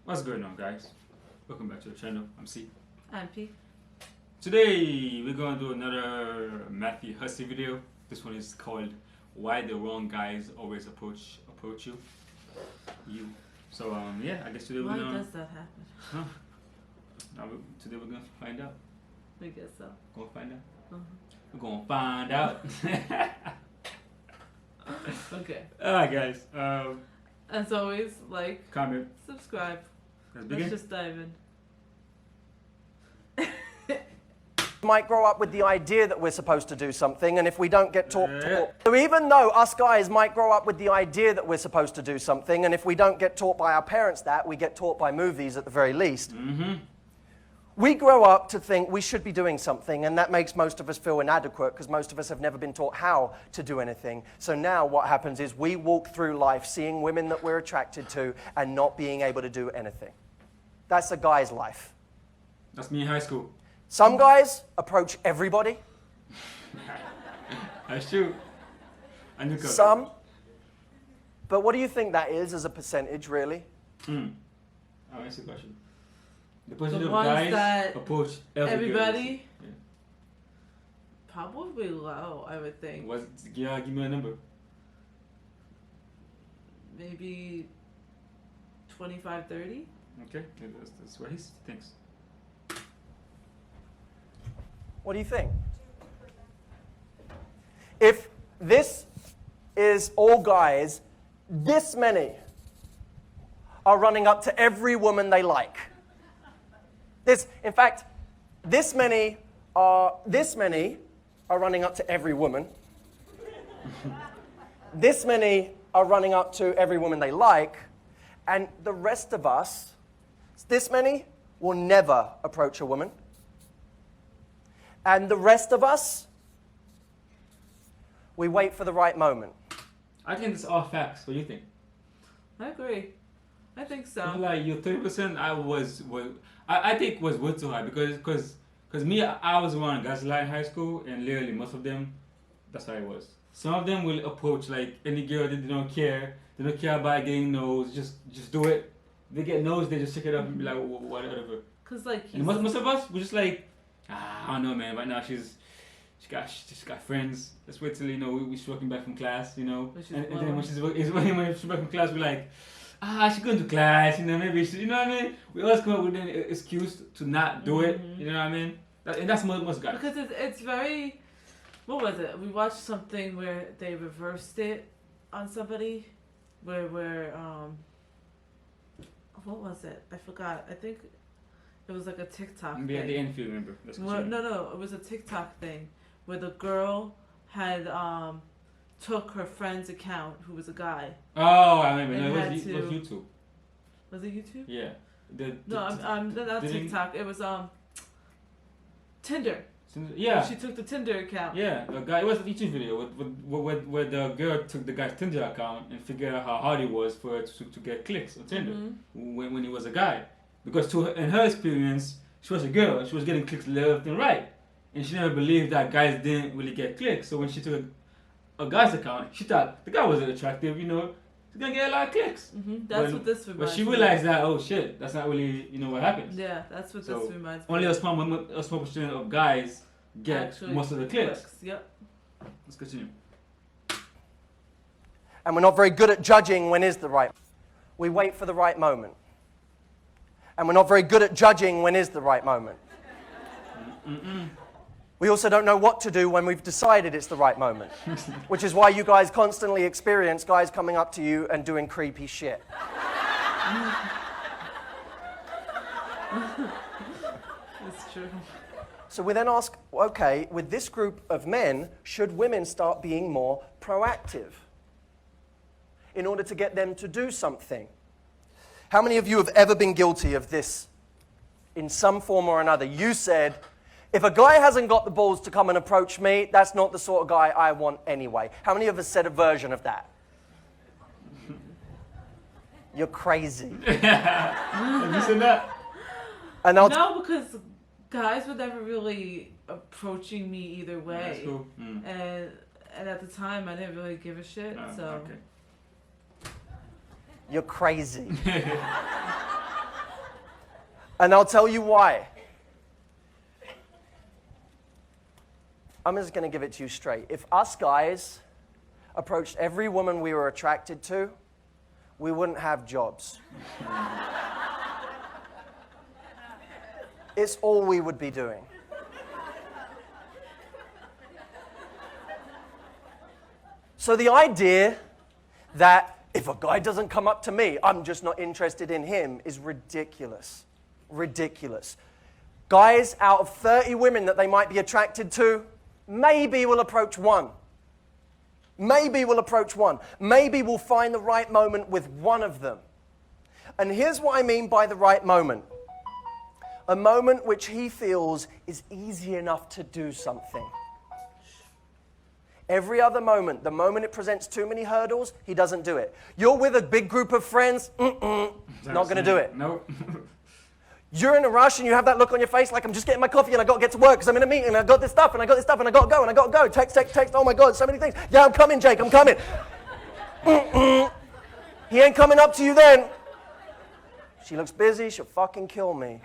What's going on, guys? Welcome back to the channel. I'm C. I'm P. Today we're gonna do another Mathew Hussey video. This one is called "Why the Wrong Guys Always Approach You." So yeah, I guess today we're Why gonna. does that happen? Huh? Today we're gonna find out. I guess so. Gonna find out. Uh-huh. We're gonna find out. Okay. Alright, guys. As always, like, Comment. subscribe. Let's begin. Let's just dive in. Might grow up with the idea that we're supposed to do something, and if we don't get taught so even though us guys might grow up with the idea that we're supposed to do something, and if we don't get taught by our parents that, we get taught by movies at the very least. We grow up to think we should be doing something, and that makes most of us feel inadequate because most of us have never been taught how to do anything. So now what happens is we walk through life seeing women that we're attracted to and not being able to do anything. That's a guy's life. That's me in high school. Some guys approach everybody. That's true. And you Some. But what do you think that is as a percentage, really? I'll answer the question. The The percentage of ones guys that approach everybody? Yeah. Probably low, I would think. Yeah, give me a number. Maybe 25, 30? Okay, that's what he thinks. What do you think? If this is all guys, this many are running up to every woman they like. In fact, this many are running up to every woman. This many are running up to every woman they like, and the rest of us, this many, will never approach a woman. And the rest of us, we wait for the right moment. I think it's all facts. What do you think? I agree. I think I so. feel like your 30%, I think was way too high because me, I was around guys like in high school, and literally most of them, that's how it was. Some of them will approach like any girl that they don't care. They don't care about getting nose. Just do it. They get nose, they just check it up and be like whatever. Cause like And most of us, we just like, I don't know, man. Right now she got friends. Let's wait till we're working back from class, and then when she's back from class, we're like, she's going to class, maybe she, you know what I mean. We always come up with an excuse to not do it, you know what I mean. And that's most guys. Because it's very, what was it? We watched something where they reversed it on somebody, where what was it? I forgot. I think it was like a TikTok Maybe thing. at the end, if you remember. No, it was a TikTok thing where the girl had took her friend's account, who was a guy. Oh, I remember. And No, had it was YouTube. Was it YouTube? Yeah. Not TikTok. It was Tinder. Yeah. She took the Tinder account. Yeah, the guy. It was a YouTube video where the girl took the guy's Tinder account and figured out how hard it was for her to get clicks on Tinder when he was a guy. Because in her experience, she was a girl and she was getting clicks left and right, and she never believed that guys didn't really get clicks. So when she took a guy's account, she thought the guy wasn't attractive. She's gonna get a lot of clicks. That's what this reminds me. But she realized that, oh shit, that's not really what happens. Yeah, that's what this reminds me. Only a small percent of guys get Actually, most of the clicks. Yep. Let's continue. And we're not very good at judging when is the right. We wait for the right moment. And we're not very good at judging when is the right moment. We also don't know what to do when we've decided it's the right moment. Which is why you guys constantly experience guys coming up to you and doing creepy shit. It's true. So we then ask, okay, with this group of men, should women start being more proactive in order to get them to do something? How many of you have ever been guilty of this in some form or another? You said, if a guy hasn't got the balls to come and approach me, that's not the sort of guy I want anyway. How many of us said a version of that? You're crazy. Have you said that? And No, because guys were never really approaching me either way. That's cool. And at the time, I didn't really give a shit. Oh, so okay. You're crazy. And I'll tell you why. I'm just going to give it to you straight. If us guys approached every woman we were attracted to, we wouldn't have jobs. It's all we would be doing. So the idea that if a guy doesn't come up to me, I'm just not interested in him is ridiculous. Ridiculous. Guys, out of 30 women that they might be attracted to, maybe will approach one. Maybe we'll approach one. Maybe we'll find the right moment with one of them. And here's what I mean by the right moment. A moment which he feels is easy enough to do something. Every other moment, the moment it presents too many hurdles, he doesn't do it. You're with a big group of friends, not going to do it. Nope. You're in a rush and you have that look on your face like, I'm just getting my coffee and I got to get to work because I'm in a meeting and I got this stuff and I got this stuff and I got to go and I got to go. Text, oh my God, so many things. Yeah, I'm coming, Jake, I'm coming. He ain't coming up to you then. She looks busy, she'll fucking kill me.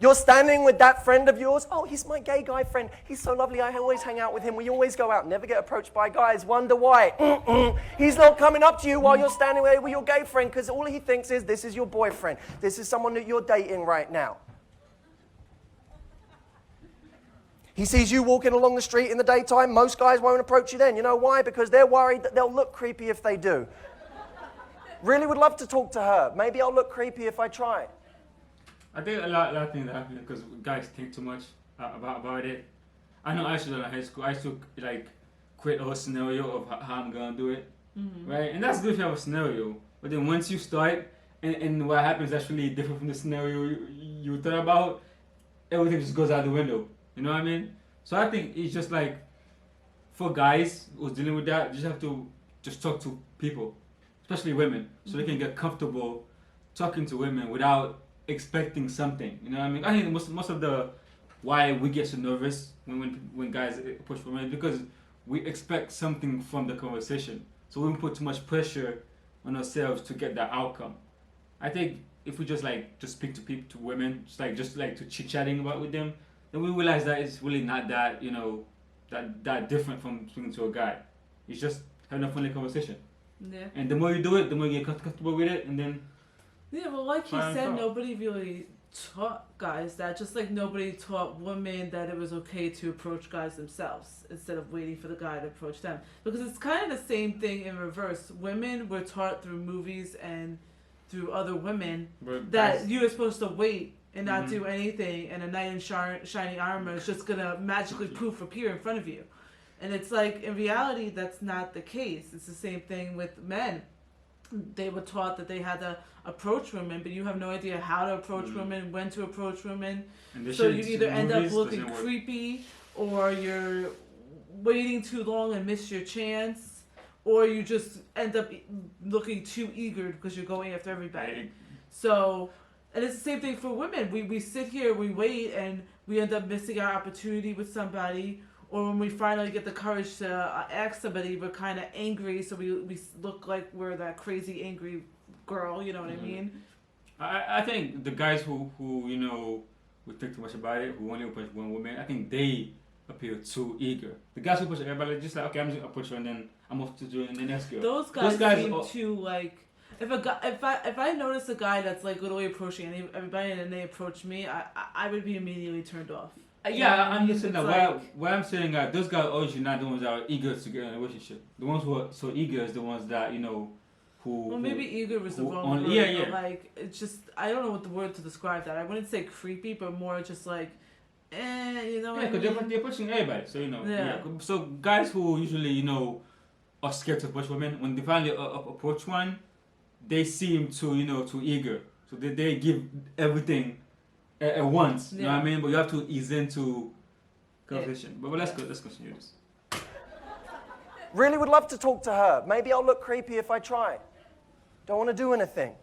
You're standing with that friend of yours. Oh, he's my gay guy friend. He's so lovely. I always hang out with him. We always go out. Never get approached by guys. Wonder why. He's not coming up to you while you're standing there with your gay friend because all he thinks is this is your boyfriend. This is someone that you're dating right now. He sees you walking along the street in the daytime. Most guys won't approach you then. You know why? Because they're worried that they'll look creepy if they do. Really would love to talk to her. Maybe I'll look creepy if I try. I think a lot of things happen because guys think too much about it. I know I used to in high school. I used to like create a whole scenario of how I'm gonna do it, right? And that's good if you have a scenario. But then once you start, and what happens is actually different from the scenario you thought about, everything just goes out the window. You know what I mean? So I think it's just like for guys who's dealing with that, you just have to just talk to people, especially women, so they can get comfortable talking to women without expecting something, you know what I mean? I think most of the why we get so nervous when guys approach women is because we expect something from the conversation. So we don't put too much pressure on ourselves to get that outcome. I think if we just speak to people, to women, just like to chit-chatting about with them, then we realize that it's really not that, you know, that different from speaking to a guy. It's just having a friendly conversation. Yeah. And the more you do it, the more you get comfortable with it, and then yeah, well, like he said, nobody really taught guys that, just like nobody taught women that it was okay to approach guys themselves instead of waiting for the guy to approach them. Because it's kind of the same thing in reverse. Women were taught through movies and through other women that you are supposed to wait and not do anything, and a knight in shiny armor is just going to magically poof appear in front of you. And it's like, in reality, that's not the case. It's the same thing with men. They were taught that they had to approach women, but you have no idea how to approach women, when to approach women. So you either end up looking creepy, or you're waiting too long and miss your chance, or you just end up looking too eager because you're going after everybody. So, and it's the same thing for women. We sit here, we wait, and we end up missing our opportunity with somebody. Or when we finally get the courage to ask somebody, we're kind of angry, so we look like we're that crazy angry girl, you know what I mean? I think the guys who you know, who think too much about it, who only approach one woman, I think they appear too eager. The guys who push everybody, just like, okay, I'm just gonna approach her and then I'm off to doing the next girl. Those guys seem too like, if I notice a guy that's like literally approaching everybody and they approach me, I would be immediately turned off. Yeah, I'm just saying that. What I'm saying, those guys are usually not the ones that are eager to get in a relationship. The ones who are so eager is the ones that, you know, who. Well, maybe eager was the wrong word. Yeah. But like, it's just, I don't know what the word to describe that. I wouldn't say creepy, but more just like, you know. Yeah, because they're pushing everybody, so you know. Yeah. So guys who usually, you know, are scared to approach women, when they finally approach one, they seem too eager. So they give everything at once, you know what I mean? But you have to ease into conversation. But let's continue this. Really would love to talk to her. Maybe I'll look creepy if I try. Don't want to do anything.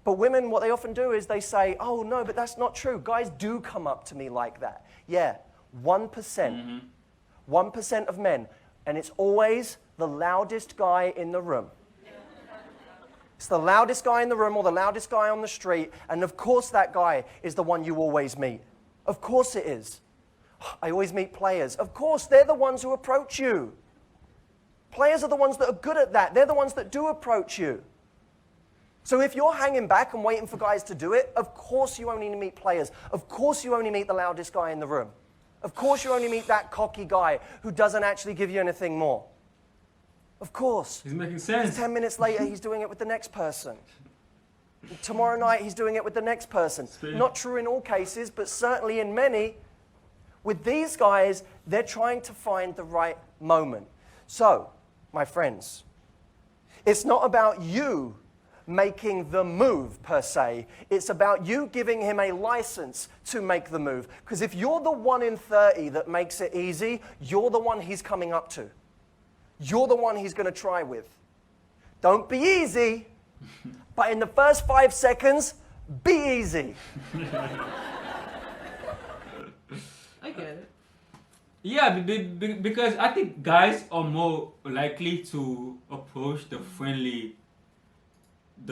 But women, what they often do is they say, oh no, but that's not true. Guys do come up to me like that. Yeah, 1%. 1% of men. And it's always the loudest guy in the room. It's the loudest guy in the room or the loudest guy on the street, and of course that guy is the one you always meet. Of course it is. I always meet players. Of course, they're the ones who approach you. Players are the ones that are good at that. They're the ones that do approach you. So if you're hanging back and waiting for guys to do it, of course you only meet players. Of course you only meet the loudest guy in the room. Of course you only meet that cocky guy who doesn't actually give you anything more. Of course. He's making sense. 10 minutes later, he's doing it with the next person. Tomorrow night, he's doing it with the next person. Not true in all cases, but certainly in many. With these guys, they're trying to find the right moment. So, my friends, it's not about you making the move per se. It's about you giving him a license to make the move. Because if you're the 1 in 30 that makes it easy, you're the one he's coming up to. You're the one he's going to try with. Don't be easy, but in the first 5 seconds, be easy. I get it. Yeah, because I think guys are more likely to approach the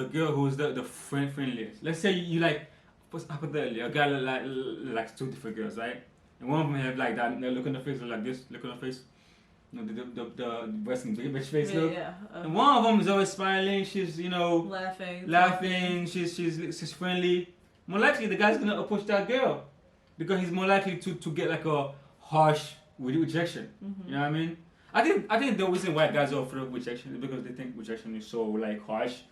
girl who's the friendliest. Let's say you like, hypothetically, a guy likes 2 different girls, right? And one of them have like that look on the face, or like this look on the face. You know, the resting bitch face look. Yeah. And one of them is always smiling. She's, Laughing. She's friendly. More likely, the guy's gonna approach that girl because he's more likely to get like a harsh rejection. Mm-hmm. You know what I mean? I think the reason why guys are afraid of rejection is because they think rejection is so like harsh.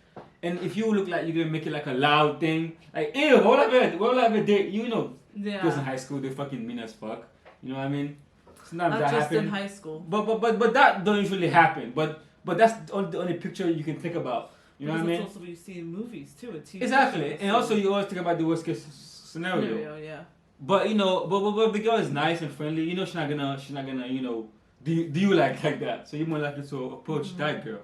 And if you look like you're gonna make it like a loud thing, like ew, what ever date, Yeah. Girls in high school, they fucking mean as fuck. You know what I mean? Sometimes Not that just happen. in high school. But that don't usually happen. But that's the only picture you can think about. You know what I mean? It's also what you see in movies too. Exactly, and also you always think about the worst case scenario. Yeah. But but the girl is nice and friendly. She's not gonna do you like that? So you're more likely to approach that girl.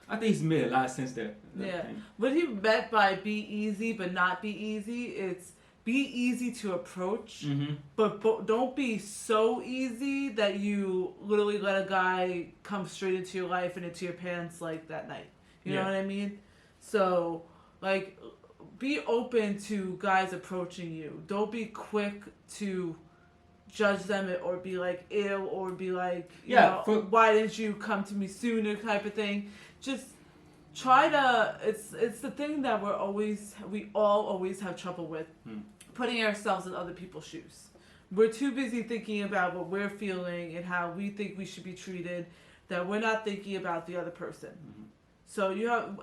I think he's made a lot of sense there. Yeah. What he meant by be easy but not be easy, it's be easy to approach, but don't be so easy that you literally let a guy come straight into your life and into your pants like that night. You know what I mean? So, like, be open to guys approaching you. Don't be quick to judge them or be like ew or be like, why didn't you come to me sooner type of thing. Just try to, it's the thing that we all always have trouble with, putting ourselves in other people's shoes. We're too busy thinking about what we're feeling and how we think we should be treated that we're not thinking about the other person. So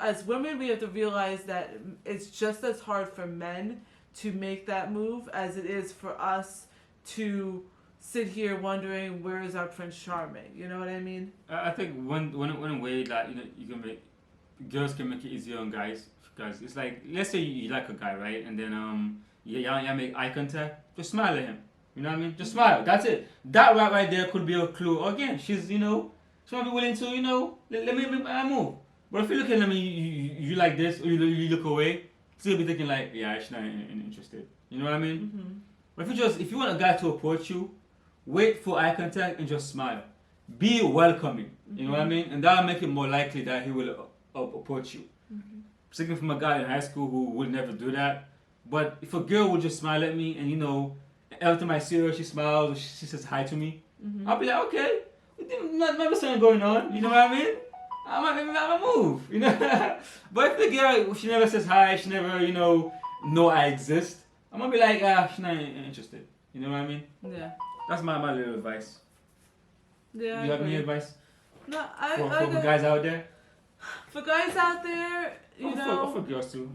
as women, we have to realize that it's just as hard for men to make that move as it is for us to sit here wondering where is our Prince Charming. You know what I mean? I think one way that you can make girls can make it easier on guys, because it's like, let's say you like a guy, right, and then you make eye contact, just smile at him. You know what I mean? Just smile. That's it. That right there could be a clue. Again, she's she might be willing to let me move. But if you look at him and you like this, or you look away, still be thinking like, yeah, she's not interested. You know what I mean? But if you want a guy to approach you, wait for eye contact and just smile. Be welcoming. You know what I mean? And that'll make it more likely that he will approach you. Speaking from a guy in high school who would never do that. But if a girl would just smile at me and every time I see her, she smiles or she says hi to me, I'll be like, okay, never something going on. You know what I mean? I might move. But if the girl, she never says hi, she never know I exist, I'm gonna be like, she's not interested. You know what I mean? Yeah. That's my little advice. Yeah. You have any advice? No, for guys out there? For guys out there, for girls too,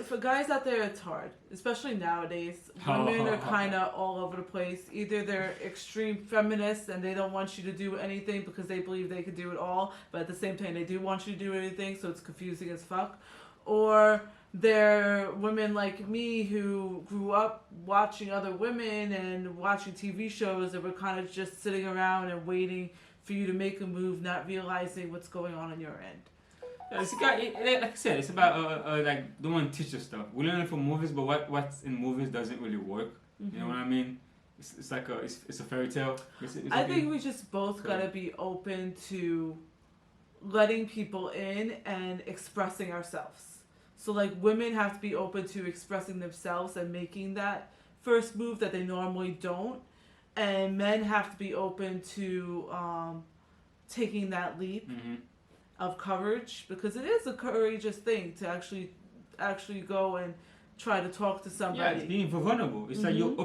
for guys out there, it's hard, especially nowadays. Women are kind of all over the place. Either they're extreme feminists and they don't want you to do anything because they believe they can do it all, but at the same time they do want you to do anything, so it's confusing as fuck. Or they're women like me who grew up watching other women and watching TV shows and were kind of just sitting around and waiting for you to make a move, not realizing what's going on your end. Like I said, it's about like don't want to teach us stuff. We learn it from movies, but what's in movies doesn't really work. You know what I mean? It's like it's a fairy tale. I think we just both gotta be open to letting people in and expressing ourselves. So like women have to be open to expressing themselves and making that first move that they normally don't, and men have to be open to taking that leap of courage, because it is a courageous thing to actually go and try to talk to somebody. Yeah, it's being vulnerable. It's like you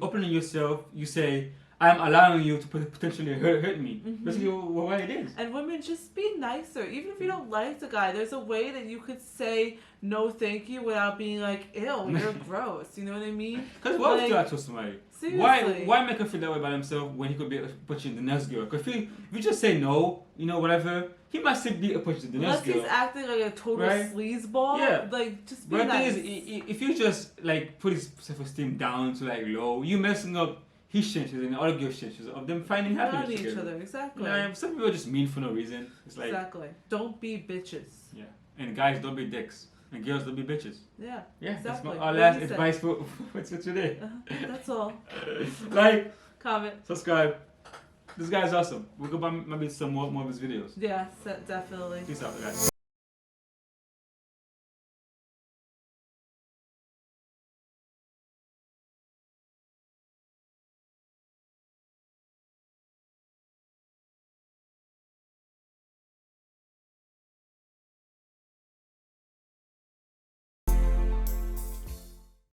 opening yourself. You say, I'm allowing you to potentially hurt me. Basically, what it is. And women, just be nicer. Even if you don't like the guy, there's a way that you could say no thank you without being like, ew, you're gross. You know what I mean? Because why would you trust somebody? Seriously. Why make her feel that way about himself when he could be approaching the next girl? Because if you just say no, whatever, he might still be approaching the next girl. Unless he's acting like a total sleazeball. Yeah. Like, just be nice. But nice. the thing is, if you just like put his self-esteem down to like low, you messing up his chances and other girls' chances of them finding happiness each together. other, exactly. Some people are just mean for no reason. It's like exactly. Don't be bitches. Yeah. And guys, don't be dicks. And girls, don't be bitches. Yeah. Yeah. Exactly. That's our last advice for today. That's all. Like, comment, subscribe. This guy's awesome. We'll go buy maybe some more of his videos. Yeah, definitely. Peace out, guys.